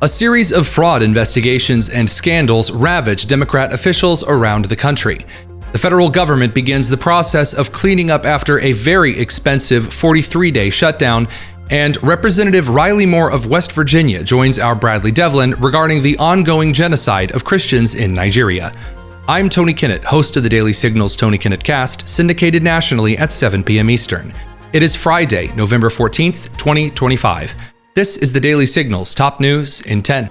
A series of fraud investigations and scandals ravage Democrat officials around the country. The federal government begins the process of cleaning up after a very expensive 43-day shutdown, and Representative Riley Moore of West Virginia joins our Bradley Devlin regarding the ongoing genocide of Christians in Nigeria. I'm Tony Kinnett, host of the Daily Signal's Tony Kinnett Cast, syndicated nationally at 7 p.m. Eastern. It is Friday, November 14th, 2025. This is the Daily Signal's top news in 10.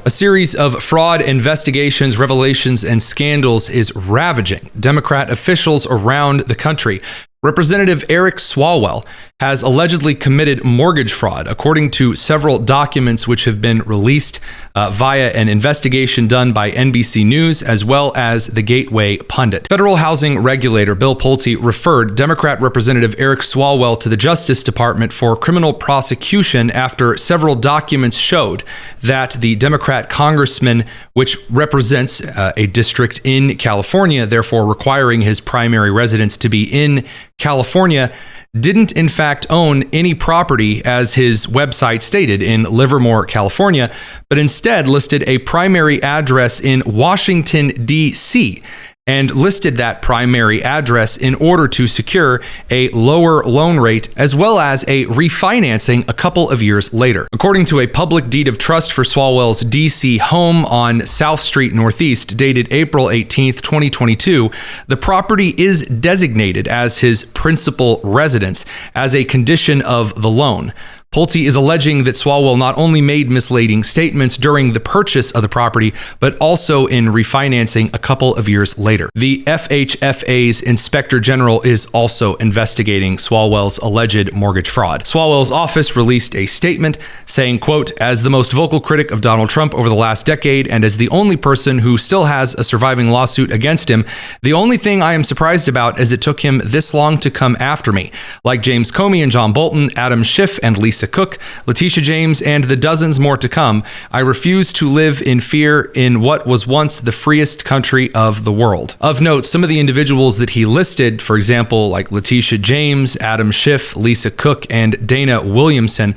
A series of fraud investigations, revelations, and scandals is ravaging Democrat officials around the country. Representative Eric Swalwell has allegedly committed mortgage fraud, according to several documents which have been released via an investigation done by NBC News as well as the Gateway Pundit. Federal housing regulator Bill Pulte referred Democrat Representative Eric Swalwell to the Justice Department for criminal prosecution after several documents showed that the Democrat congressman, which represents a district in California, therefore requiring his primary residence to be in California, didn't in fact own any property, as his website stated, in Livermore, California, but instead listed a primary address in Washington, D.C., and listed that primary address in order to secure a lower loan rate as well as a refinancing a couple of years later. According to a public deed of trust for Swalwell's D.C. home on South Street Northeast, dated April 18th, 2022, the property is designated as his principal residence as a condition of the loan. Pulte is alleging that Swalwell not only made misleading statements during the purchase of the property, but also in refinancing a couple of years later. The FHFA's Inspector General is also investigating Swalwell's alleged mortgage fraud. Swalwell's office released a statement saying, quote, "As the most vocal critic of Donald Trump over the last decade, and as the only person who still has a surviving lawsuit against him, the only thing I am surprised about is it took him this long to come after me. Like James Comey and John Bolton, Adam Schiff and Lisa Cook, Letitia James, and the dozens more to come, I refuse to live in fear in what was once the freest country of the world." Of note, some of the individuals that he listed, for example, like Letitia James, Adam Schiff, Lisa Cook, and Dana Williamson,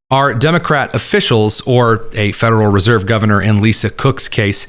are Democrat officials, or a Federal Reserve governor in Lisa Cook's case,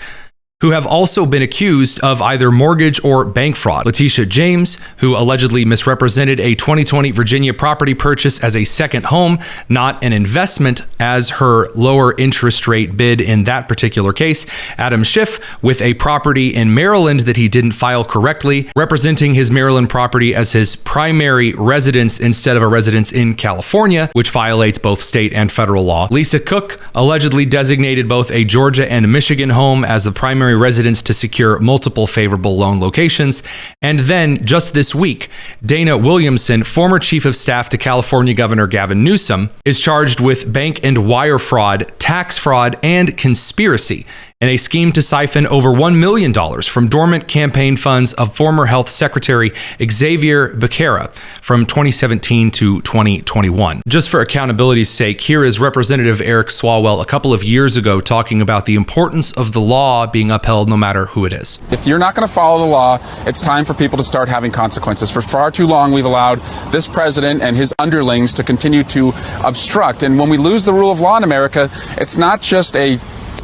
who have also been accused of either mortgage or bank fraud. Letitia James, who allegedly misrepresented a 2020 Virginia property purchase as a second home, not an investment, as her lower interest rate bid in that particular case. Adam Schiff, with a property in Maryland that he didn't file correctly, representing his Maryland property as his primary residence instead of a residence in California, which violates both state and federal law. Lisa Cook allegedly designated both a Georgia and Michigan home as the primary residence to secure multiple favorable loan locations. And then just this week, Dana Williamson, former chief of staff to California Governor Gavin Newsom, is charged with bank and wire fraud, tax fraud, and conspiracy in a scheme to siphon over $1 million from dormant campaign funds of former Health Secretary Xavier Becerra from 2017 to 2021. Just for accountability's sake, here is Representative Eric Swalwell a couple of years ago talking about the importance of the law being upheld no matter who it is. If you're not going to follow the law, it's time for people to start having consequences. For far too long, we've allowed this president and his underlings to continue to obstruct. And when we lose the rule of law in America, it's not just a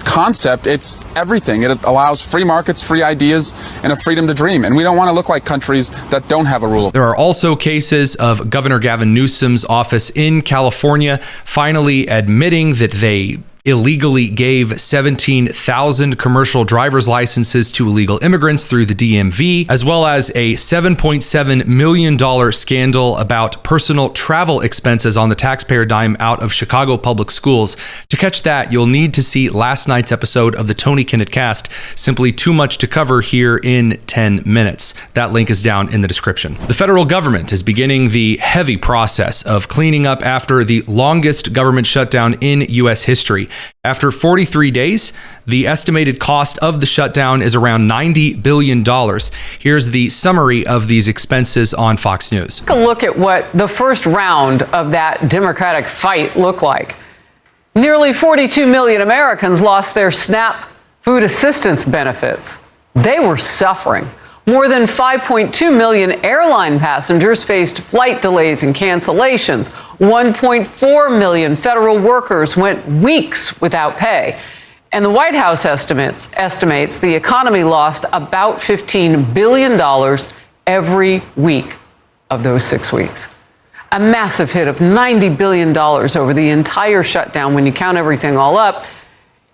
concept, it's everything. It allows free markets, free ideas, and a freedom to dream. And we don't want to look like countries that don't have a rule. There are also cases of Governor Gavin Newsom's office in California finally admitting that they illegally gave 17,000 commercial driver's licenses to illegal immigrants through the DMV, as well as a $7.7 million scandal about personal travel expenses on the taxpayer dime out of Chicago public schools. To catch that, you'll need to see last night's episode of the Tony Kinnett Cast. Simply too much to cover here in 10 minutes. That link is down in the description. The federal government is beginning the heavy process of cleaning up after the longest government shutdown in U.S. history. After 43 days, the estimated cost of the shutdown is around $90 billion. Here's the summary of these expenses on Fox News. Take a look at what the first round of that Democratic fight looked like. Nearly 42 million Americans lost their SNAP food assistance benefits. They were suffering. More than 5.2 million airline passengers faced flight delays and cancellations. 1.4 million federal workers went weeks without pay. And the White House estimates the economy lost about $15 billion every week of those 6 weeks. A massive hit of $90 billion over the entire shutdown. When you count everything all up,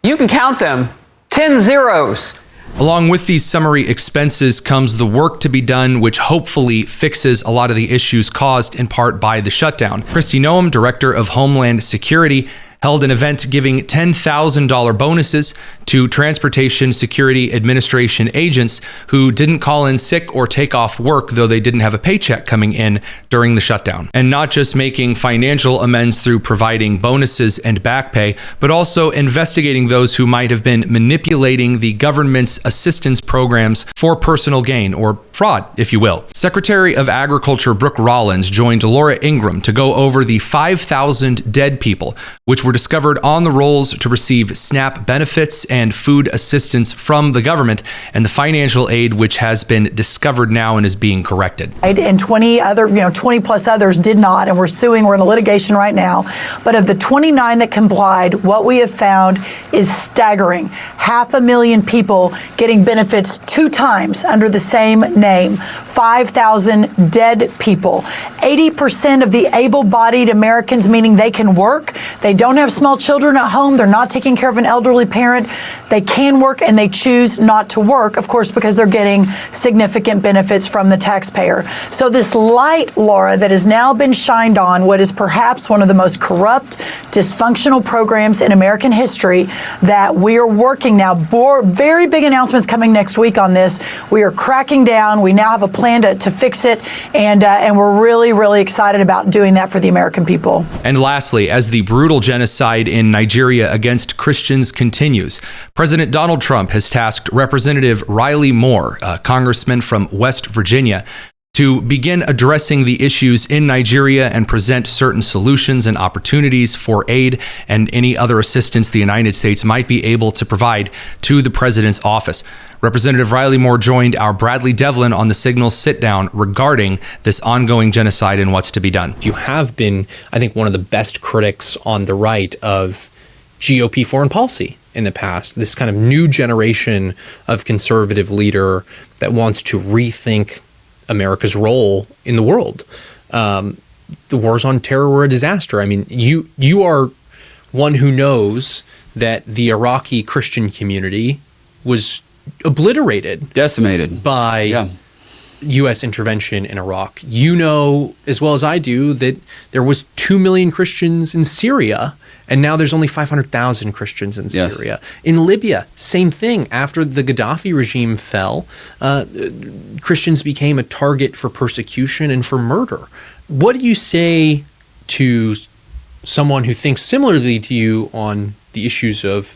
you can count them, 10 zeros. Along with these summary expenses comes the work to be done, which hopefully fixes a lot of the issues caused in part by the shutdown. Kristi Noem, Director of Homeland Security, held an event giving $10,000 bonuses to Transportation Security Administration agents who didn't call in sick or take off work, though they didn't have a paycheck coming in during the shutdown. And not just making financial amends through providing bonuses and back pay, but also investigating those who might have been manipulating the government's assistance programs for personal gain, or fraud, if you will. Secretary of Agriculture Brooke Rollins joined Laura Ingraham to go over the 5,000 dead people, which were discovered on the rolls to receive SNAP benefits and food assistance from the government, and the financial aid which has been discovered now and is being corrected. And 20 plus others did not, and we're suing. We're in a litigation right now. But of the 29 that complied, what we have found is staggering. 500,000 people getting benefits 2 times under the same name. 5,000 dead people. 80% of the able-bodied Americans, meaning they can work, they don't have small children at home, they're not taking care of an elderly parent, they can work and they choose not to work, of course, because they're getting significant benefits from the taxpayer. So this light, Laura, that has now been shined on what is perhaps one of the most corrupt, dysfunctional programs in American history, that we are working now. Very big announcements coming next week on this. We are cracking down. We now have a plan to fix it, and we're really, really excited about doing that for the American people. And lastly, as the brutal genocide in Nigeria against Christians continues, President Donald Trump has tasked Representative Riley Moore, a congressman from West Virginia, to begin addressing the issues in Nigeria and present certain solutions and opportunities for aid and any other assistance the United States might be able to provide to the president's office. Representative Riley Moore joined our Bradley Devlin on the Signal sit-down regarding this ongoing genocide and what's to be done. You have been, I think, one of the best critics on the right of GOP foreign policy in the past. This kind of new generation of conservative leader that wants to rethink America's role in the world. The wars on terror were a disaster. I mean, you are one who knows that the Iraqi Christian community was obliterated, decimated by U.S. intervention in Iraq. You know as well as I do that there was 2 million Christians in Syria, and now there's only 500,000 Christians in Syria. In Libya, same thing. After the Gaddafi regime fell, Christians became a target for persecution and for murder. What do you say to someone who thinks similarly to you on the issues of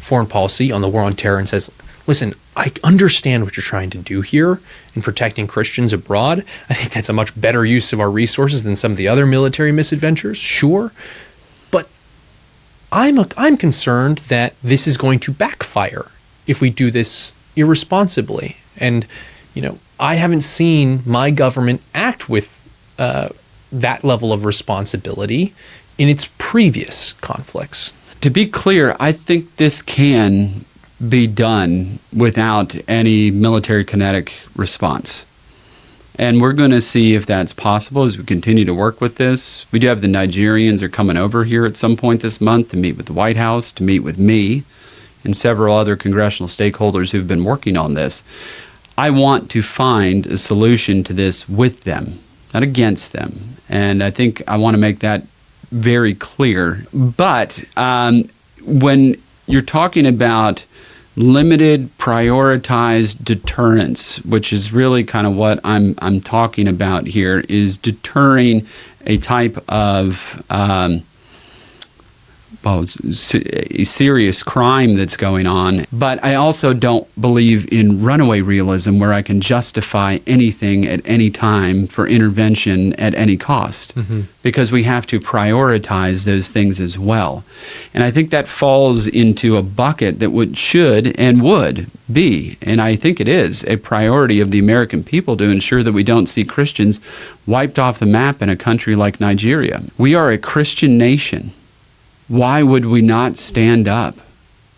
foreign policy, on the war on terror, and says, listen, I understand what you're trying to do here in protecting Christians abroad. I think that's a much better use of our resources than some of the other military misadventures, sure. But I'm concerned that this is going to backfire if we do this irresponsibly. And, I haven't seen my government act with that level of responsibility in its previous conflicts. To be clear, I think this can be done without any military kinetic response. And we're going to see if that's possible as we continue to work with this. We do have the Nigerians are coming over here at some point this month to meet with the White House, to meet with me and several other congressional stakeholders who've been working on this. I want to find a solution to this with them, not against them. And I think I want to make that very clear. But when you're talking about limited, prioritized deterrence, which is really kind of what I'm talking about here, is deterring a type of a serious crime that's going on. But I also don't believe in runaway realism where I can justify anything at any time for intervention at any cost, because we have to prioritize those things as well. And I think that falls into a bucket that should and would be, and I think it is, a priority of the American people to ensure that we don't see Christians wiped off the map in a country like Nigeria. We are a Christian nation. Why would we not stand up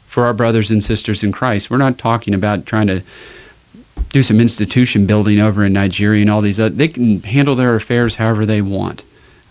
for our brothers and sisters in Christ? We're not talking about trying to do some institution building over in Nigeria and all these other. They can handle their affairs however they want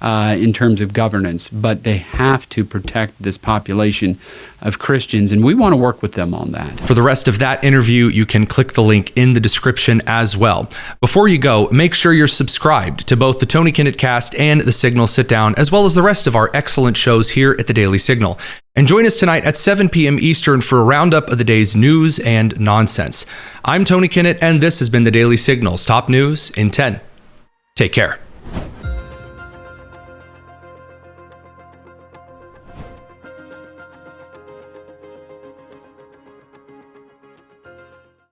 in terms of governance, but they have to protect this population of Christians, and we want to work with them on that. For the rest of that interview, you can click the link in the description as well. Before you go, make sure you're subscribed to both the Tony Kinnett Cast and the Signal Sit Down, as well as the rest of our excellent shows here at the Daily Signal. And join us tonight at 7 p.m. Eastern for a roundup of the day's news and nonsense. I'm Tony Kinnett, and this has been the Daily Signal's top news in 10. Take care.